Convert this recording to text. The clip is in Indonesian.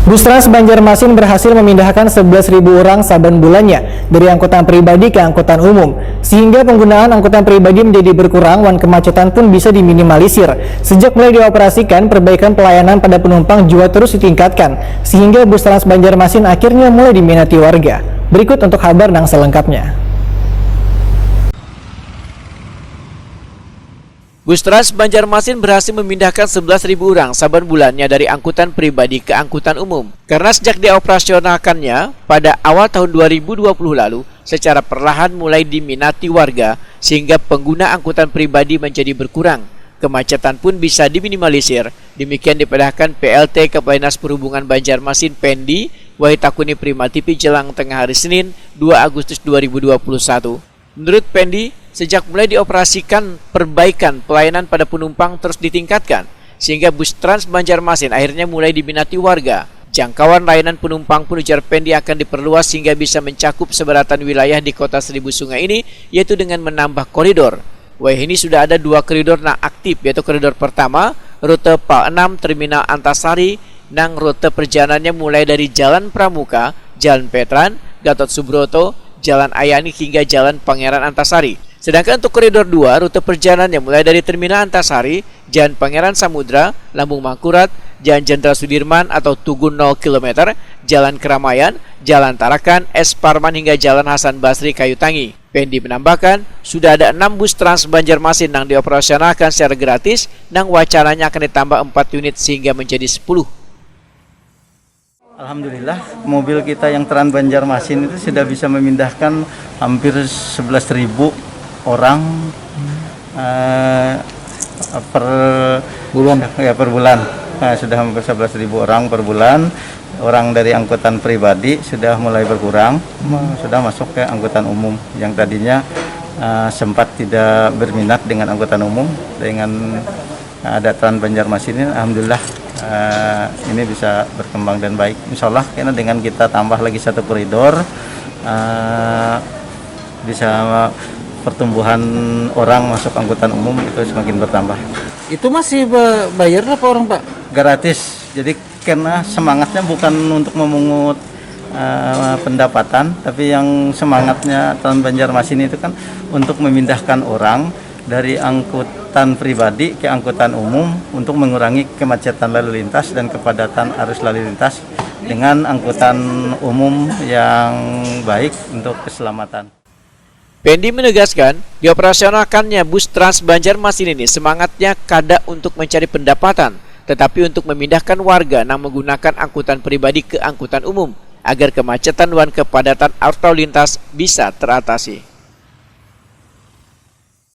Bus Trans Banjarmasin berhasil memindahkan 11.000 orang saban bulannya dari angkutan pribadi ke angkutan umum, sehingga penggunaan angkutan pribadi menjadi berkurang dan kemacetan pun bisa diminimalisir. Sejak mulai dioperasikan, perbaikan pelayanan pada penumpang juga terus ditingkatkan, sehingga Bus Trans Banjarmasin akhirnya mulai diminati warga. Berikut untuk kabar yang selengkapnya. Bus Trans Banjarmasin berhasil memindahkan 11.000 orang saban bulannya dari angkutan pribadi ke angkutan umum. Karena sejak dioperasionalkannya pada awal tahun 2020 lalu, secara perlahan mulai diminati warga sehingga pengguna angkutan pribadi menjadi berkurang. Kemacetan pun bisa diminimalisir. Demikian dipadahkan PLT Kepala Dinas Perhubungan Banjarmasin Pendi Wahitakuni Primativi jelang tengah hari Senin 2 Agustus 2021. Menurut Pendi, sejak mulai dioperasikan, perbaikan pelayanan pada penumpang terus ditingkatkan, sehingga Bus Trans Banjarmasin akhirnya mulai diminati warga. Jangkauan layanan penumpang pun ujar Pendi akan diperluas sehingga bisa mencakup sebaratan wilayah di Kota Seribu Sungai ini, yaitu dengan menambah koridor. Ini sudah ada 2 koridor yang aktif, yaitu koridor pertama, rute PAL 6 Terminal Antasari, nang rute perjalanannya mulai dari Jalan Pramuka, Jalan Petran, Gatot Subroto, Jalan Ayani hingga Jalan Pangeran Antasari. Sedangkan untuk koridor 2, rute perjalanannya mulai dari Terminal Antasari, Jalan Pangeran Samudra, Lambung Mangkurat, Jalan Jenderal Sudirman atau Tugu 0 km, Jalan Keramaian, Jalan Tarakan, Es Parman hingga Jalan Hasan Basri Kayutangi. Pendi menambahkan, sudah ada 6 bus Trans Banjarmasin yang dioperasionalkan secara gratis, dan wacananya akan ditambah 4 unit sehingga menjadi 10. Alhamdulillah, mobil kita yang Trans Banjarmasin itu sudah bisa memindahkan hampir 11.000 orang per bulan. Per bulan. Sudah hampir 11.000 orang per bulan. Orang dari angkutan pribadi sudah mulai berkurang, sudah masuk ke angkutan umum yang tadinya sempat tidak berminat dengan angkutan umum. Dengan ada Trans Banjarmasin ini, alhamdulillah ini bisa berkembang dan baik. Insya Allah karena dengan kita tambah lagi 1 koridor bisa pertumbuhan orang masuk angkutan umum itu semakin bertambah. Itu masih bayar apa orang Pak? Gratis. Jadi karena semangatnya bukan untuk memungut pendapatan, tapi yang semangatnya Trans Banjarmasin itu kan untuk memindahkan orang dari angkutan pribadi ke angkutan umum untuk mengurangi kemacetan lalu lintas dan kepadatan arus lalu lintas dengan angkutan umum yang baik untuk keselamatan. Pendi menegaskan, dioperasionalkannya bus Trans Banjarmasin ini semangatnya kada untuk mencari pendapatan, tetapi untuk memindahkan warga yang menggunakan angkutan pribadi ke angkutan umum agar kemacetan dan kepadatan arus lalu lintas bisa teratasi.